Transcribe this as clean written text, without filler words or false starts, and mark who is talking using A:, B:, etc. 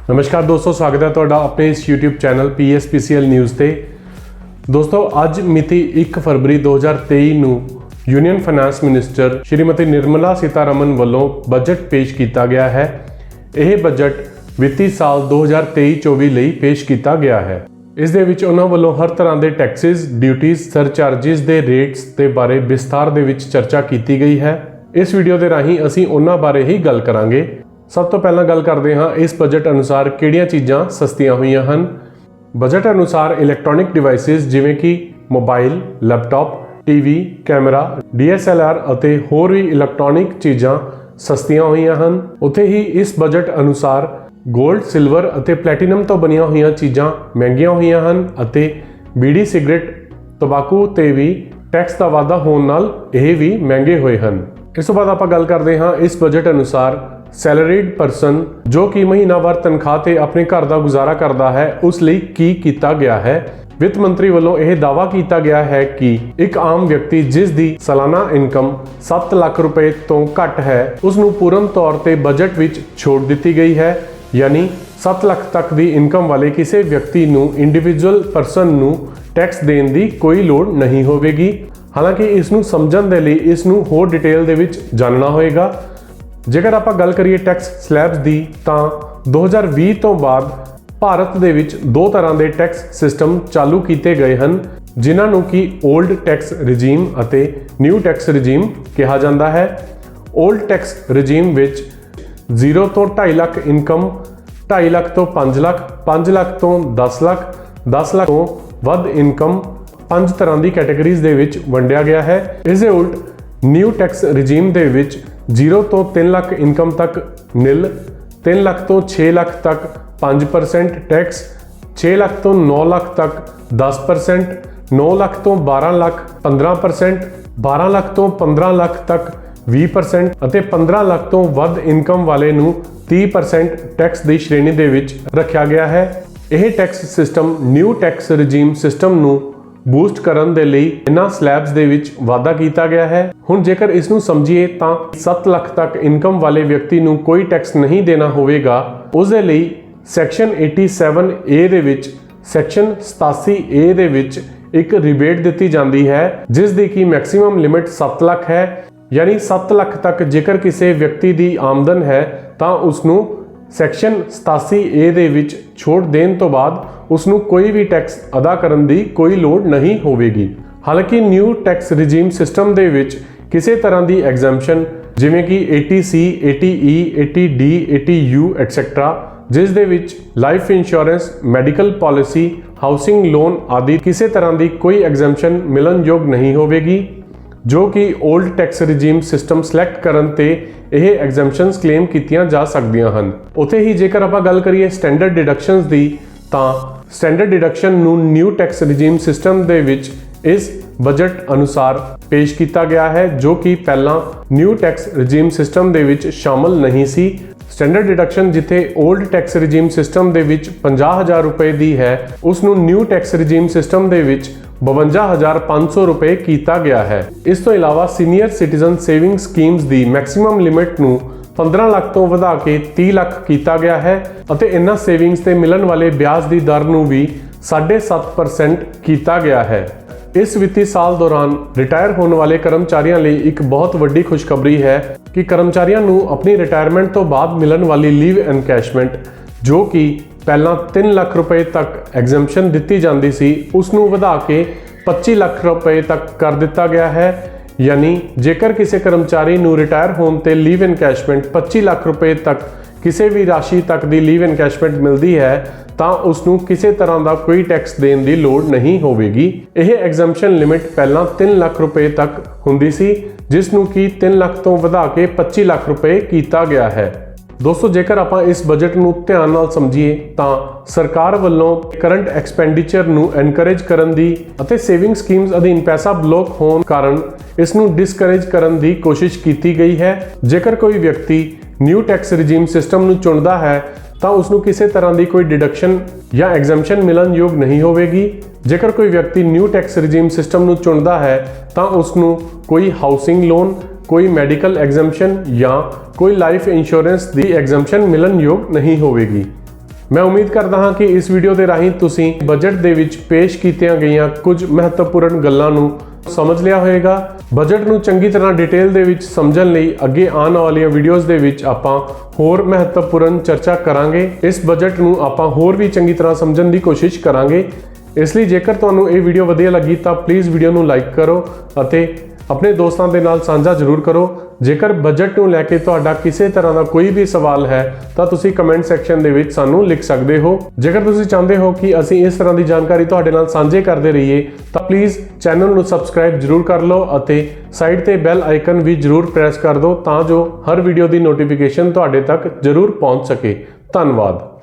A: नमस्कार दोस्तों, स्वागत है ਤੁਹਾਡਾ ਆਪਣੇ ਇਸ YouTube ਚੈਨਲ PSPCL ਨਿਊਜ਼ ਤੇ। ਦੋਸਤੋ ਅੱਜ ਮਿਤੀ 1 ਫਰਵਰੀ 2023 ਨੂੰ union finance minister Shrimati Nirmala Sitharaman ਵੱਲੋਂ ਬਜਟ ਪੇਸ਼ ਕੀਤਾ ਗਿਆ ਹੈ। ਇਹ ਬਜਟ ਵਿੱਤੀ ਸਾਲ 2023-24 ਲਈ ਪੇਸ਼ ਕੀਤਾ ਗਿਆ ਹੈ। ਇਸ ਦੇ ਵਿੱਚ ਉਹਨਾਂ ਵੱਲੋਂ ਹਰ ਤਰ੍ਹਾਂ ਦੇ ਟੈਕਸਿਸ, ਡਿਊਟੀਜ਼, ਸਰਚਾਰਜਿਸ ਦੇ ਰੇਟਸ ਦੇ ਬਾਰੇ ਵਿਸਥਾਰ ਦੇ ਵਿੱਚ ਚਰਚਾ ਕੀਤੀ ਗਈ ਹੈ। ਇਸ ਵੀਡੀਓ ਦੇ ਰਾਹੀਂ ਅਸੀਂ ਉਹਨਾਂ ਬਾਰੇ ਹੀ ਗੱਲ ਕਰਾਂਗੇ। सब तो पहला गल करते हाँ इस बजट अनुसार किहड़ियां चीज़ां सस्तियां हुईयां हन। बजट अनुसार इलैक्ट्रॉनिक डिवाइसिस जिवें कि mobile, laptop, TV, camera, DSLR अते होर भी इलैक्ट्रॉनिक चीज़ां सस्तियां हुईयां हन। उत्थे ही इस बजट अनुसार गोल्ड, सिल्वर अते प्लैटिनम तो बनिया हुई चीज़ां महंगियां हुईयां हन अते बीड़ी, सिगरेट, तंबाकू ते भी टैक्स का वाधा होने नाल यह भी महंगे हुए हैं। इस तो बाद आपां गल करते हाँ इस बजट अनुसार सैलरीड परसन जो कि महीनावार तनख्वाह ते अपने घर का गुजारा करता है उस लिए की किया गया है। वित्त मंत्री वालों यह दावा किया गया है कि एक आम व्यक्ति जिस दी सालाना इनकम 7 लाख रुपए तो घट है उसनू पूर्ण तौर पर बजट विच छोड़ दी गई है। यानी 7 लाख तक की इनकम वाले किसी व्यक्ति नू इंडिविजुअल परसन नू टैक्स देने की कोई लोड़ नहीं होगी। हालांकि इसनू समझण दे लई इसनू होर डिटेल दे विच जानना होएगा। जेकर आप गल करिए टैक्स स्लैब्स की तो 2020 तो बाद भारत दे विच दो तरह के टैक्स सिस्टम चालू किए गए हैं जिन्हों की ओल्ड टैक्स रिजीम अते न्यू टैक्स रिजीम कहा जाता है। ओल्ड टैक्स रिजीम विच 0 तो 2.5 लाख इनकम, 2.5 लाख तो 5 लाख, 5 लाख तो 10 लाख, 10 लाख तो वध इनकम 5 तरह की कैटेगरीज दे विच वंडिया गया है। इस दे उल्ट न्यू टैक्स रिजीम दे विच 0 तो 3 लाख इनकम तक निल, 3 लाख तो 6 लाख तक 5% टैक्स, 6 लाख तो 9 लाख तक 10%, 9 लाख तो 12 लाख 15%, 12 लाख तो 15 लाख तक 20% ਅਤੇ 15 ਲੱਖ ਤੋਂ ਵੱਧ ਇਨਕਮ ਵਾਲੇ ਨੂੰ 30% ਟੈਕਸ ਦੀ ਸ਼੍ਰੇਣੀ ਦੇ ਵਿੱਚ ਰੱਖਿਆ ਗਿਆ ਹੈ। ਇਹ tax system new tax regime system ਨੂੰ ਬੂਸਟ ਕਰਨ ਦੇ ਲਈ ਇਹਨਾਂ ਸਲੈਬਸ ਦੇ ਵਿੱਚ ਵਾਧਾ ਕੀਤਾ ਗਿਆ ਹੈ। ਹੁਣ ਜੇਕਰ ਇਸ ਨੂੰ ਸਮਝੀਏ ਤਾਂ 7 ਲੱਖ ਤੱਕ ਇਨਕਮ ਵਾਲੇ ਵਿਅਕਤੀ ਨੂੰ ਕੋਈ ਟੈਕਸ ਨਹੀਂ ਦੇਣਾ ਹੋਵੇਗਾ। ਉਸ ਦੇ ਲਈ ਸੈਕਸ਼ਨ 87A ਦੇ ਵਿੱਚ ਸੈਕਸ਼ਨ 87A ਦੇ ਵਿੱਚ ਇੱਕ ਰਿਬੇਟ ਦਿੱਤੀ ਜਾਂਦੀ ਹੈ ਜਿਸ ਦੀ ਕਿ ਮੈਕਸਿਮਮ ਲਿਮਿਟ 7 ਲੱਖ ਹੈ। यानी 7 लाख तक जेकर किसी व्यक्ति की आमदन है तो उसनू सैक्शन 87A दे विच छोड़ देने तो बाद उसनू कोई भी टैक्स अदा करने की कोई लोड़ नहीं होगी। हालांकि न्यू टैक्स रिजीम सिस्टम दे विच किसी तरह की एग्जैम्पशन जिमें कि 80C, 80E, 80D, 80U etcetera जिस दे विच life insurance, medical policy, housing loan आदि किसी तरह की कोई एग्जैम्पशन मिलन योग नहीं होगी जो कि old tax regime system select करन ते यह एग्जैम्पशनस क्लेम कीतियां जा सकदियां हन। उत्थे ही जेकर आपां गल करिए स्टैंडर्ड डिडक्शनस दी तां स्टैंडर्ड डिडक्शन नूं न्यू टैक्स रिजीम सिस्टम दे विच इस बजट अनुसार पेश किया गया है जो कि पहला न्यू टैक्स रिजीम सिस्टम दे विच शामिल नहीं सी। स्टैंडर्ड डिडक्शन जिथे ओल्ड टैक्स रिजीम सिस्टम दे विच 50,000 रुपए दी है उसनूं न्यू टैक्स रिजीम सिस्टम दे विच 52,500 रुपए किया गया है। इस तो इलावा सीनियर सिटीजन सेविंग स्कीम्स की मैक्सिमम लिमिट नूं 15 लाख तो वधा के 30 लाख किया गया है और इन्हां सेविंग्स ते मिलन वाले ब्याज की दर नूं भी 7.5% किया गया है। इस वित्तीय साल दौरान रिटायर होने वाले कर्मचारियों लिए एक बहुत वड्डी खुशखबरी है कि कर्मचारियों नूं अपनी रिटायरमेंट तो बाद मिलन वाली लीव एनकैशमेंट जो कि पहला 3 लाख रुपए तक एग्जैम्पशन दी जाती सी उसनूं वधा के 25 लाख रुपए तक कर दिता गया है। यानी जेकर किसी कर्मचारी नूं रिटायर होने ते लीव एनकैशमेंट 25 लाख रुपए तक किसी भी राशि तक की लीव एनकैशमेंट मिलती है तो उसनूं किसी तरह का कोई टैक्स देने की लोड़ नहीं होगी। यह एग्जैम्पशन लिमिट पहला 3 लाख रुपए तक हुंदी सी जिसनूं कि 3 लाख तो वधा के 25 लाख रुपए किया गया है। दोस्तों जेकर आप इस बजट नूं ध्यान नाल समझीए तो सरकार वालों करंट एक्सपेंडिचर नूं एनकरेज करन दी अते सेविंग स्कीम्स अधीन पैसा ब्लॉक होने कारण इसनूं डिस्करेज करन दी कोशिश की गई है। जेकर कोई व्यक्ति न्यू टैक्स रिजीम सिस्टम नूं चुनदा है तो उसनूं किसी तरह की कोई डिडक्शन या एग्जैम्पशन मिलन योग नहीं होगी। जेकर कोई व्यक्ति न्यू टैक्स रिजीम सिस्टम नूं चुनदा है तो उसनूं कोई हाउसिंग लोन, कोई मेडिकल एग्जैम्पशन या कोई लाइफ इंश्योरेंस की एग्जैम्पशन मिलन योग नहीं होगी। ਮੈਂ ਉਮੀਦ ਕਰਦਾ ਹਾਂ ਕਿ ਇਸ ਵੀਡੀਓ ਦੇ ਰਾਹੀਂ ਤੁਸੀਂ ਬਜਟ ਦੇ ਵਿੱਚ ਪੇਸ਼ ਕੀਤੀਆਂ ਗਈਆਂ ਕੁਝ ਮਹੱਤਵਪੂਰਨ ਗੱਲਾਂ ਨੂੰ ਸਮਝ ਲਿਆ ਹੋਵੇਗਾ। ਬਜਟ ਨੂੰ ਚੰਗੀ ਤਰ੍ਹਾਂ ਡਿਟੇਲ ਦੇ ਵਿੱਚ ਸਮਝਣ ਲਈ ਅੱਗੇ ਆਉਣ ਵਾਲੀਆਂ ਵੀਡੀਓਜ਼ ਦੇ ਵਿੱਚ ਆਪਾਂ ਹੋਰ ਮਹੱਤਵਪੂਰਨ ਚਰਚਾ ਕਰਾਂਗੇ। ਇਸ ਬਜਟ ਨੂੰ ਆਪਾਂ ਹੋਰ ਵੀ ਚੰਗੀ ਤਰ੍ਹਾਂ ਸਮਝਣ ਦੀ ਕੋਸ਼ਿਸ਼ ਕਰਾਂਗੇ। ਇਸ ਲਈ ਜੇਕਰ ਤੁਹਾਨੂੰ ਇਹ ਵੀਡੀਓ ਵਧੀਆ ਲੱਗੀ ਤਾਂ ਪਲੀਜ਼ ਵੀਡੀਓ ਨੂੰ ਲਾਈਕ ਕਰੋ ਅਤੇ ਆਪਣੇ ਦੋਸਤਾਂ ਦੇ ਨਾਲ ਸਾਂਝਾ ਜ਼ਰੂਰ ਕਰੋ। ਜੇਕਰ ਬਜਟ ਨੂੰ ਲੈ ਕੇ ਤੁਹਾਡਾ ਕਿਸੇ ਤਰ੍ਹਾਂ ਦਾ ਕੋਈ ਵੀ ਸਵਾਲ ਹੈ ਤਾਂ ਤੁਸੀਂ ਕਮੈਂਟ ਸੈਕਸ਼ਨ ਦੇ ਵਿੱਚ ਸਾਨੂੰ ਲਿਖ ਸਕਦੇ ਹੋ। ਜੇਕਰ ਤੁਸੀਂ ਚਾਹੁੰਦੇ ਹੋ ਕਿ ਅਸੀਂ ਇਸ ਤਰ੍ਹਾਂ ਦੀ ਜਾਣਕਾਰੀ ਤੁਹਾਡੇ ਨਾਲ ਸਾਂਝੇ ਕਰਦੇ ਰਹੀਏ ਤਾਂ ਪਲੀਜ਼ ਚੈਨਲ ਨੂੰ ਸਬਸਕ੍ਰਾਈਬ ਜ਼ਰੂਰ ਕਰ ਲਓ ਅਤੇ ਸਾਈਡ ਤੇ ਬੈਲ ਆਈਕਨ ਵੀ ਜ਼ਰੂਰ ਪ੍ਰੈਸ ਕਰ ਦਿਓ ਤਾਂ ਜੋ ਹਰ ਵੀਡੀਓ ਦੀ ਨੋਟੀਫਿਕੇਸ਼ਨ ਤੁਹਾਡੇ ਤੱਕ ਜ਼ਰੂਰ ਪਹੁੰਚ ਸਕੇ। ਧੰਨਵਾਦ।